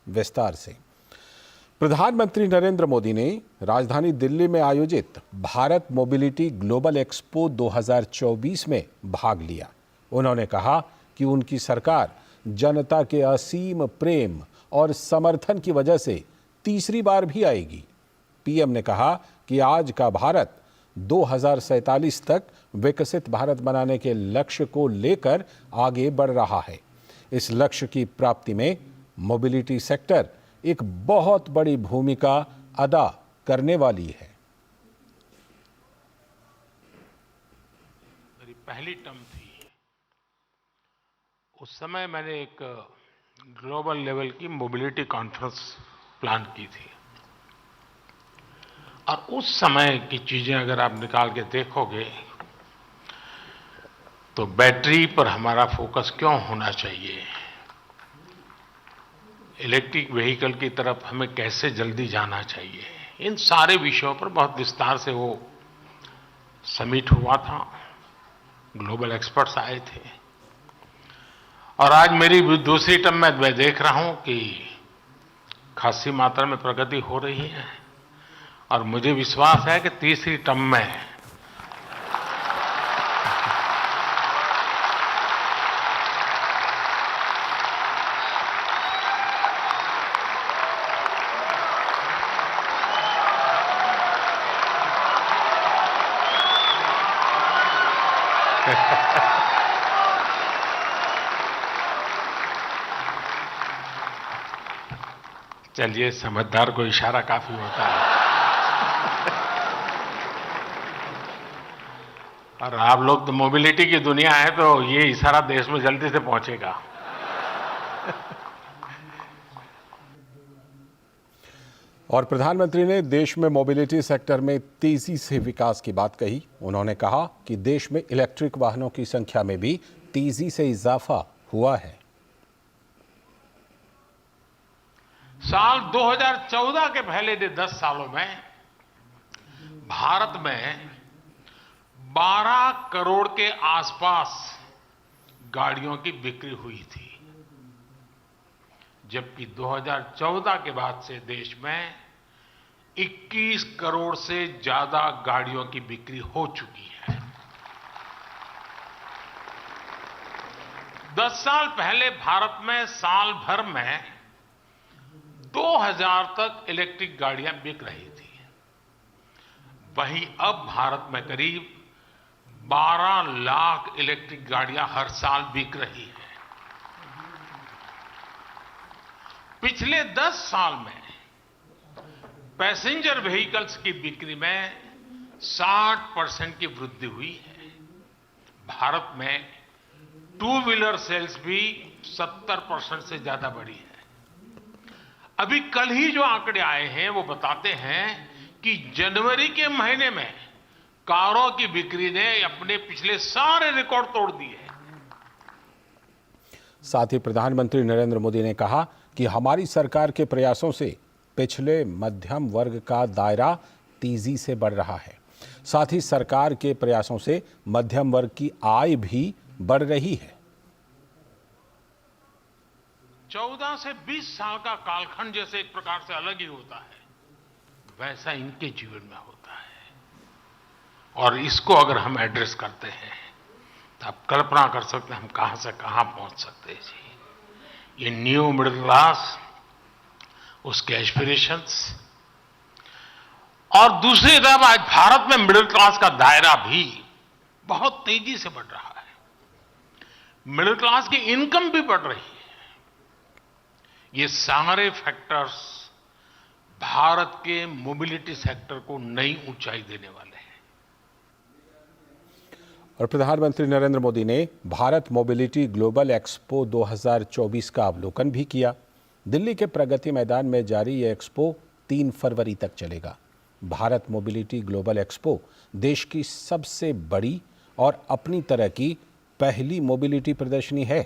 विस्तार से। प्रधानमंत्री नरेंद्र मोदी ने राजधानी दिल्ली में आयोजित भारत मोबिलिटी ग्लोबल एक्सपो 2024 में भाग लिया। उन्होंने कहा कि उनकी सरकार जनता के असीम प्रेम और समर्थन की वजह से तीसरी बार भी आएगी। पीएम ने कहा कि आज का भारत 2047 तक विकसित भारत बनाने के लक्ष्य को लेकर आगे बढ़ रहा है। इस लक्ष्य की प्राप्ति में मोबिलिटी सेक्टर एक बहुत बड़ी भूमिका अदा करने वाली है। मेरी पहली टर्म थी, उस समय मैंने एक ग्लोबल लेवल की मोबिलिटी कॉन्फ्रेंस प्लान की थी और उस समय की चीजें अगर आप निकाल के देखोगे तो बैटरी पर हमारा फोकस क्यों होना चाहिए, इलेक्ट्रिक व्हीकल की तरफ हमें कैसे जल्दी जाना चाहिए, इन सारे विषयों पर बहुत विस्तार से वो समिट हुआ था। ग्लोबल एक्सपर्ट्स आए थे और आज मेरी दूसरी टर्म में मैं देख रहा हूं कि खासी मात्रा में प्रगति हो रही है और मुझे विश्वास है कि तीसरी टर्म में चलिए, समझदार को इशारा काफी होता है। और आप लोग तो मोबिलिटी की दुनिया है तो ये इशारा देश में जल्दी से पहुंचेगा। और प्रधानमंत्री ने देश में मोबिलिटी सेक्टर में तेजी से विकास की बात कही। उन्होंने कहा कि देश में इलेक्ट्रिक वाहनों की संख्या में भी तेजी से इजाफा हुआ है। साल 2014 के पहले के 10 सालों में भारत में 12 करोड़ के आसपास गाड़ियों की बिक्री हुई थी, जबकि 2014 के बाद से देश में 21 करोड़ से ज्यादा गाड़ियों की बिक्री हो चुकी है। 10 साल पहले भारत में साल भर में 2000 तक इलेक्ट्रिक गाड़ियां बिक रही थी, वहीं अब भारत में करीब 12 लाख इलेक्ट्रिक गाड़ियां हर साल बिक रही हैं। पिछले 10 साल में पैसेंजर व्हीकल्स की बिक्री में 60% की वृद्धि हुई है। भारत में टू व्हीलर सेल्स भी 70% से ज्यादा बढ़ी है। अभी कल ही जो आंकड़े आए हैं वो बताते हैं कि जनवरी के महीने में कारों की बिक्री ने अपने पिछले सारे रिकॉर्ड तोड़ दिए हैं। साथ ही प्रधानमंत्री नरेंद्र मोदी ने कहा कि हमारी सरकार के प्रयासों से पिछले मध्यम वर्ग का दायरा तेजी से बढ़ रहा है। साथ ही सरकार के प्रयासों से मध्यम वर्ग की आय भी बढ़ रही है। 14 से 20 साल का कालखंड जैसे एक प्रकार से अलग ही होता है, वैसा इनके जीवन में होता है और इसको अगर हम एड्रेस करते हैं तो आप कल्पना कर सकते हैं हम कहां से कहां पहुंच सकते हैं जी। ये न्यू मिडिल क्लास, उसके एस्पिरेशंस और दूसरी तरफ आज भारत में मिडिल क्लास का दायरा भी बहुत तेजी से बढ़ रहा है। मिडिल क्लास की इनकम भी बढ़ रही है। ये सारे फैक्टर्स भारत के मोबिलिटी सेक्टर को नई ऊंचाई देने वाले हैं। और प्रधानमंत्री नरेंद्र मोदी ने भारत मोबिलिटी ग्लोबल एक्सपो 2024 का अवलोकन भी किया। दिल्ली के प्रगति मैदान में जारी यह एक्सपो 3 फरवरी तक चलेगा। भारत मोबिलिटी ग्लोबल एक्सपो देश की सबसे बड़ी और अपनी तरह की पहली मोबिलिटी प्रदर्शनी है।